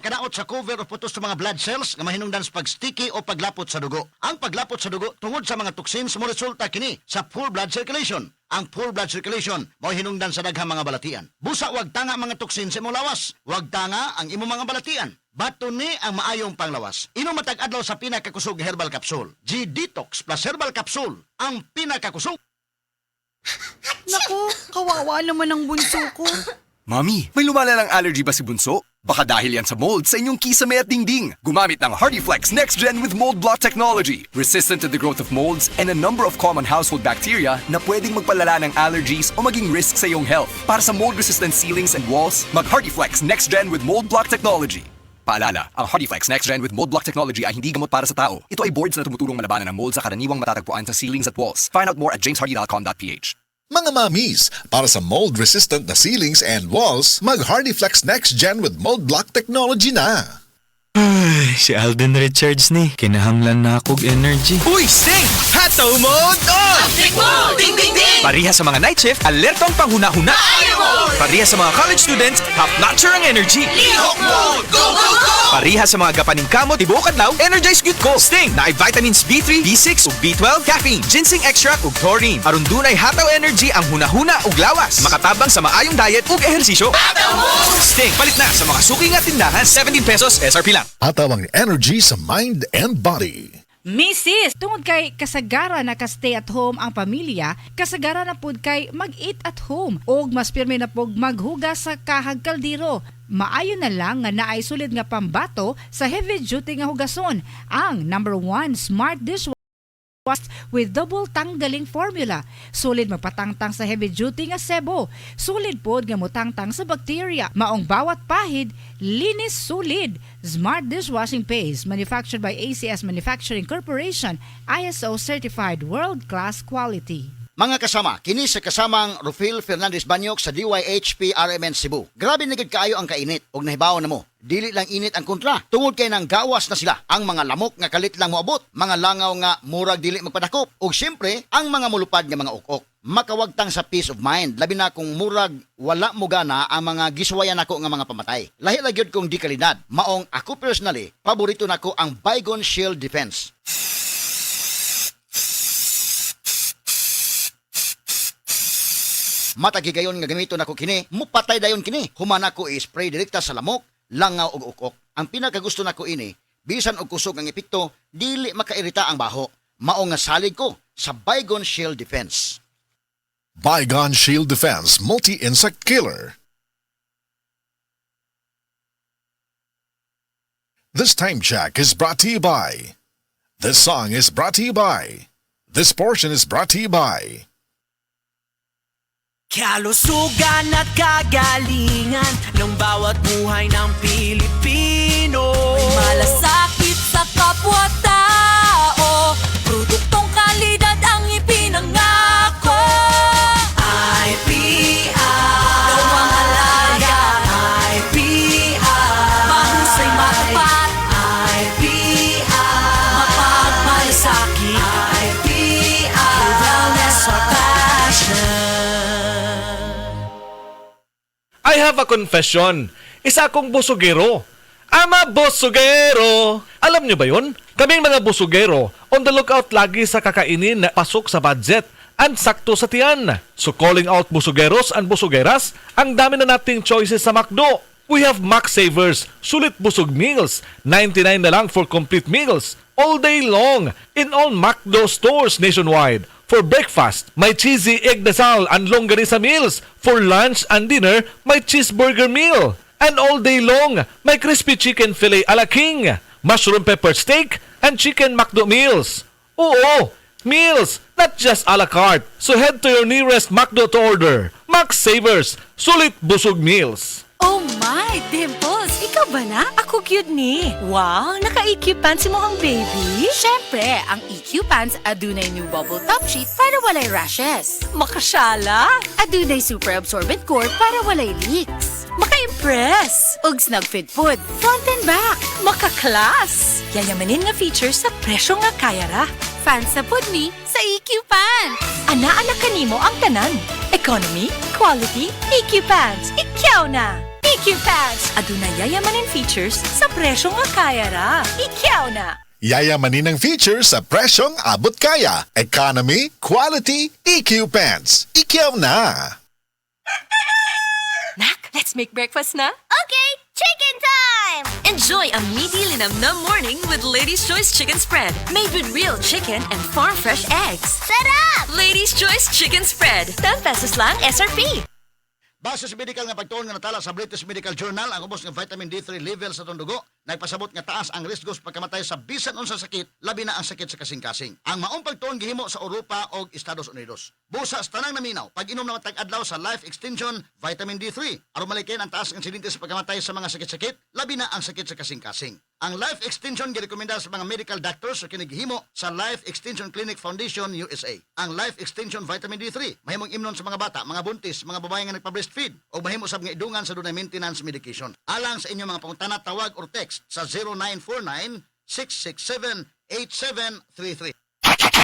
kadaot sa cover o putos sa mga blood cells nga mahinungdan sa pagsticky o paglapot sa dugo. Ang paglapot sa dugo tungod sa mga toxins mo resulta kini sa full blood circulation. Ang full blood circulation mao hinungdan sa daghang mga balatian. Busa wag tanga mga toxins sa imong lawas. Wag tanga ang imong mga balatian. Bato ni ang maayong panglawas. Inom matag adlaw sa pinakakusog herbal capsule. G-Detox plus herbal capsule ang pinakakusog. Naku, kawawa naman ang bunso ko. Mami, may lumalalang allergy ba si Bunso? Baka dahil yan sa mold sa inyong kisame at dingding. Gumamit ng HardyFlex Next Gen with Mold Block Technology. Resistant to the growth of molds and a number of common household bacteria na pwedeng magpalala ng allergies o maging risk sa iyong health. Para sa mold-resistant ceilings and walls, mag-HardyFlex Next Gen with Mold Block Technology. Paalala, ang HardyFlex Next Gen with Mold Block Technology ay hindi gamot para sa tao. Ito ay boards na tumutulong malabanan ng mold sa karaniwang matatagpuan sa ceilings at walls. Find out more at jameshardy.com.ph. Mga mamis, para sa mold-resistant na ceilings and walls, mag-HardyFlex Next Gen with Mold Block Technology na. Ay, si Alden Richards ni. Kinahanglan na akong energy. Uy, Sting! Hataw mode on! Update mo! Ding, ding, ding! Pariha sa mga night shift, alertong panghuna-huna. Fire mode! Pariha sa mga college students, top-notcher ang energy. Lihok mode! Go, go, go! Pariha sa mga gapaning kamot, tibuok adlaw, energize good ko. Sting na ay vitamins B3, B6 ug B12, caffeine, ginseng extract ug taurine. Aron dunay hataw energy ang hunahuna ug lawas. Makatabang sa maayong diet ug ehersisyo. Hataw mode! Sting palit na sa mga suki nga tindahan, 17 pesos SRP lang. Ataw ang energy sa mind and body. Mrs. Tungod kay kasagara na ka-stay at home ang pamilya, kasagara na pud kay mag-eat at home og mas pirmi na pug maghugas sa kahag kaldero. Maayo na lang nga naay sulid nga pambato sa heavy duty nga hugason, ang #1 smart dishwasher with double tanggaling formula. Sulid magpatangtang sa heavy duty nga sebo. Sulid pod nga motangtang sa bacteria. Maong bawat pahid, linis sulid. Smart dishwashing paste, manufactured by ACS Manufacturing Corporation, ISO certified world-class quality. Mga kasama, kini sa kasamang Rufil Fernandez Banyok sa DYHP RMN Cebu. Grabe na gid kaayo ang kainit og nahibaw na mo. Dili lang init ang kontra. Tungod kay nang gawas na sila. Ang mga lamok nga kalit lang moabot, mga langaw nga murag dili magpadakop, ug syempre ang mga mulupad nga mga ukok. Makawagtang sa peace of mind, labi na kung murag wala mo gana ang mga giswayan nako nga mga pamatay. Lahi ra gyud kong di kalidad. Maong ako personally, paborito nako ang Baygon Shield Defense. Matagigayon nga gamito nako kini, mupatay dayon kini. Humana ko i-spray direkta sa lamok, langaw ug ukok. Ang pinakagusto nako ini, bisan og kusog ang epekto, dili makairita ang baho. Mao nga salig ko sa Baygon Shield Defense. Baygon Shield Defense Multi-Insect Killer. This time check is brought to you by. This song is brought to you by. This portion is brought to you by. Kalusugan at kagalingan ng bawat buhay ng Pilipino. May malasakit sa kapwa-tao, produktong kalidad ang ipinangako. IPR, gawang alaga. IPR, mahusay matapat. IPR, mapagmalasakit. IPR, wellness or passion. I have a confession. Isa akong busugero. Ama busugero! Alam niyo ba yun? Kaming mga busugero, on the lookout lagi sa kakainin na pasok sa budget and sakto sa tiyan. So calling out busugeros and busugeras, ang dami na nating choices sa McDo. We have Mac Savers, sulit busog meals, 99 na lang for complete meals, all day long, in all McDo stores nationwide. For breakfast, may cheesy egg dasal and longganisa meals. For lunch and dinner, may cheeseburger meal. And all day long, may crispy chicken fillet a la king, mushroom pepper steak, and chicken McDo meals. Oo, meals, not just a la carte. So head to your nearest McDo to order. Max Savers, sulit busog meals. Oh my, Dimples! Ikaw ba na? Ako cute ni. Wow, naka-EQ pants mo ang baby? Siyempre, ang EQ Pants adunay new bubble top sheet para walay rashes. Makasyala? Adunay super absorbent core para walay leaks. Maka-impress? Ug snug fit food, front and back. Maka-class? Yayamanin nga features sa presyo nga kaya ra. Fans sa pud ni sa EQ Pants. Ana-anak kanimo ang tanan. Economy, quality, EQ Pants. Ikaw na! EQ Pants! Aduna yayamanin features sa presyong kaya ra. Ikaw na! Yayamanin ang features sa presyong abot kaya. Economy, quality, EQ Pants. Ikaw na! Nak, let's make breakfast na. Okay, chicken time! Enjoy a meaty linamnam morning with Lady's Choice Chicken Spread. Made with real chicken and farm-fresh eggs. Sarap! Lady's Choice Chicken Spread. 10 pesos lang SRP. Base sa medical nga pagtuon nga natala sa British Medical Journal, ang ubos ng vitamin D3 level sa itong dugo, nagpasabot nga taas ang risko sa pagkamatay sa bisan unsa sakit, labi na ang sakit sa kasing-kasing. Ang maong pagtuon gihimo sa Europa o Estados Unidos. Busa sa tanang naminaw, pag-inom na matag-adlaw sa Life Extension Vitamin D3, aron malikin ang taas ng insidente sa pagkamatay sa mga sakit-sakit, labi na ang sakit sa kasing-kasing. Ang Life Extension girekomenda sa mga medical doctors sa kinigihimo sa Life Extension Clinic Foundation USA. Ang Life Extension Vitamin D3 mahimong imnon sa mga bata, mga buntis, mga babae nga nagpa-breastfeed o mahimo sab nga idungan sa dunay maintenance medication. Alang sa inyong mga pangutana, tawag or text sa 0949 667 8733.